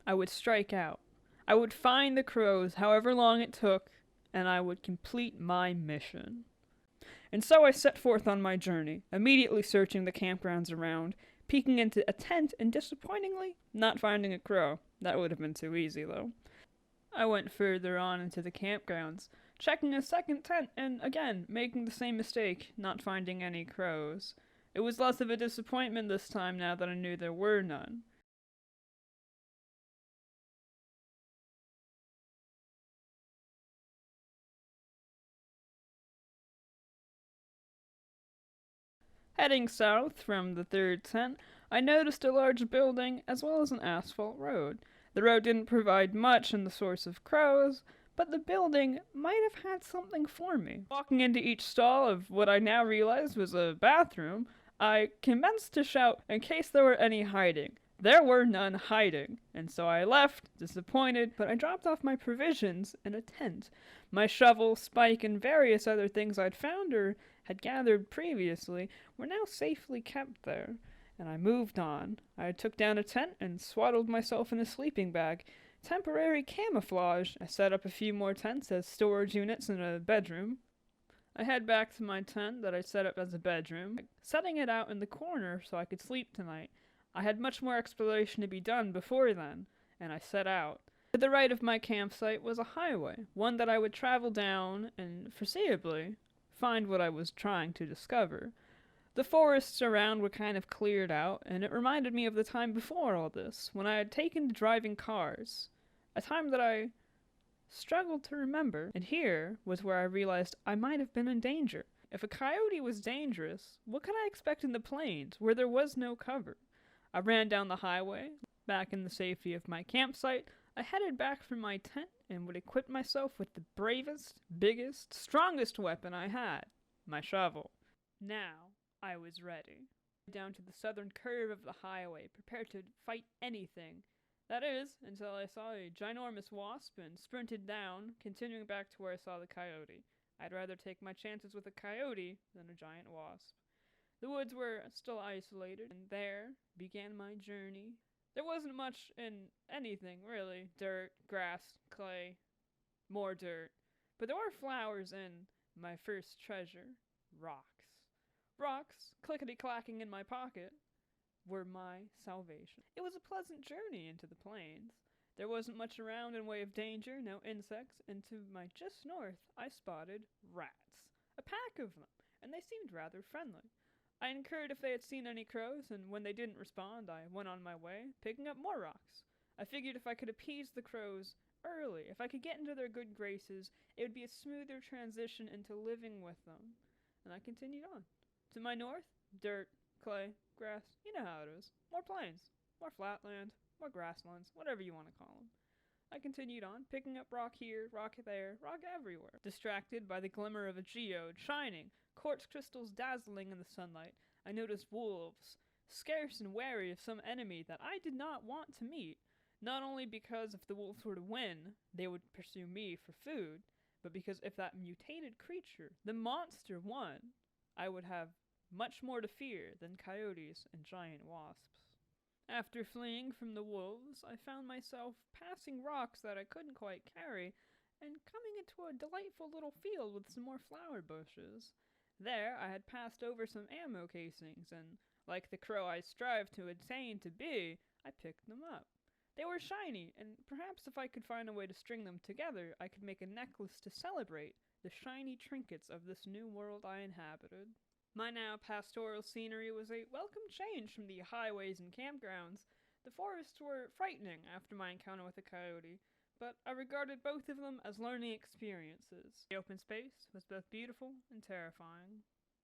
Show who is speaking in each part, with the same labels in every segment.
Speaker 1: I would strike out. I would find the crows, however long it took, and I would complete my mission. And so I set forth on my journey, immediately searching the campgrounds around, peeking into a tent, and disappointingly, not finding a crow. That would have been too easy, though. I went further on into the campgrounds, checking a second tent, and again, making the same mistake, not finding any crows. It was less of a disappointment this time now that I knew there were none. Heading south from the third tent, I noticed a large building as well as an asphalt road. The road didn't provide much in the source of crows, but the building might have had something for me. Walking into each stall of what I now realized was a bathroom, I commenced to shout in case there were any hiding. There were none hiding, and so I left, disappointed, but I dropped off my provisions in a tent. My shovel, spike, and various other things I'd found or had gathered previously were now safely kept there, and I moved on. I took down a tent and swaddled myself in a sleeping bag. Temporary camouflage. I set up a few more tents as storage units in a bedroom. I head back to my tent that I set up as a bedroom, setting it out in the corner so I could sleep tonight. I had much more exploration to be done before then, and I set out. To the right of my campsite was a highway, one that I would travel down and, foreseeably, find what I was trying to discover. The forests around were kind of cleared out, and it reminded me of the time before all this, when I had taken to driving cars. A time that I struggled to remember, and here was where I realized I might have been in danger. If a coyote was dangerous, what could I expect in the plains, where there was no cover? I ran down the highway, back in the safety of my campsite. I headed back for my tent and would equip myself with the bravest, biggest, strongest weapon I had, my shovel. Now I was ready. Down to the southern curve of the highway, prepared to fight anything. That is, until I saw a ginormous wasp and sprinted down, continuing back to where I saw the coyote. I'd rather take my chances with a coyote than a giant wasp. The woods were still isolated, and there began my journey. There wasn't much in anything, really. Dirt, grass, clay, more dirt. But there were flowers in my first treasure, rocks. Rocks, clickety-clacking in my pocket, were my salvation. It was a pleasant journey into the plains. There wasn't much around in way of danger, no insects, and to my just north I spotted rats. A pack of them, and they seemed rather friendly. I inquired if they had seen any crows, and when they didn't respond, I went on my way, picking up more rocks. I figured if I could appease the crows early, if I could get into their good graces, it would be a smoother transition into living with them. And I continued on. To my north, dirt, clay, grass, you know how it is. More plains, more flatland, more grasslands, whatever you want to call them. I continued on, picking up rock here, rock there, rock everywhere. Distracted by the glimmer of a geode shining, quartz crystals dazzling in the sunlight, I noticed wolves, scarce and wary of some enemy that I did not want to meet, not only because if the wolves were to win, they would pursue me for food, but because if that mutated creature, the monster, won, I would have much more to fear than coyotes and giant wasps. After fleeing from the wolves, I found myself passing rocks that I couldn't quite carry and coming into a delightful little field with some more flower bushes. There I had passed over some ammo casings, and, like the crow I strived to attain to be, I picked them up. They were shiny, and perhaps if I could find a way to string them together, I could make a necklace to celebrate the shiny trinkets of this new world I inhabited. My now pastoral scenery was a welcome change from the highways and campgrounds. The forests were frightening after my encounter with a coyote, but I regarded both of them as learning experiences. The open space was both beautiful and terrifying.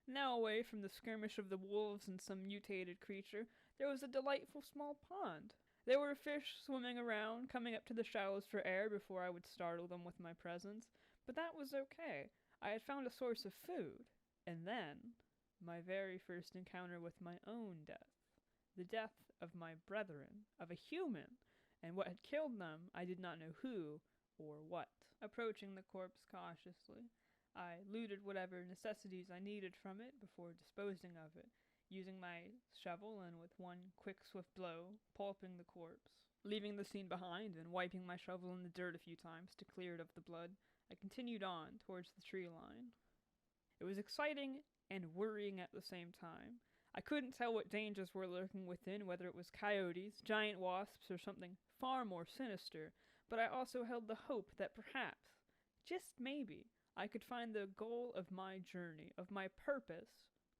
Speaker 1: Now away from the skirmish of the wolves and some mutated creature, there was a delightful small pond. There were fish swimming around, coming up to the shallows for air before I would startle them with my presence, but that was okay. I had found a source of food. And then my very first encounter with my own death. The death of my brethren, of a human, and what had killed them I did not know who or what. Approaching the corpse cautiously, I looted whatever necessities I needed from it before disposing of it, using my shovel and with one quick swift blow, pulping the corpse. Leaving the scene behind and wiping my shovel in the dirt a few times to clear it of the blood, I continued on towards the tree line. It was exciting and worrying at the same time. I couldn't tell what dangers were lurking within, whether it was coyotes, giant wasps, or something far more sinister, but I also held the hope that perhaps, just maybe, I could find the goal of my journey, of my purpose,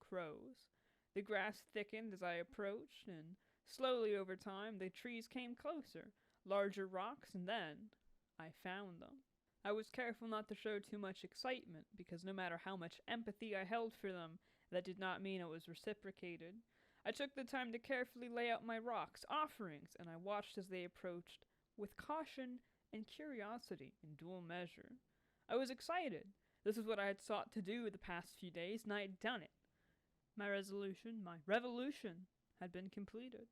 Speaker 1: crows. The grass thickened as I approached, and slowly over time the trees came closer, larger rocks, and then I found them. I was careful not to show too much excitement, because no matter how much empathy I held for them, that did not mean it was reciprocated. I took the time to carefully lay out my rocks, offerings, and I watched as they approached, with caution and curiosity in dual measure. I was excited. This is what I had sought to do the past few days, and I had done it. My resolution, my revolution, had been completed.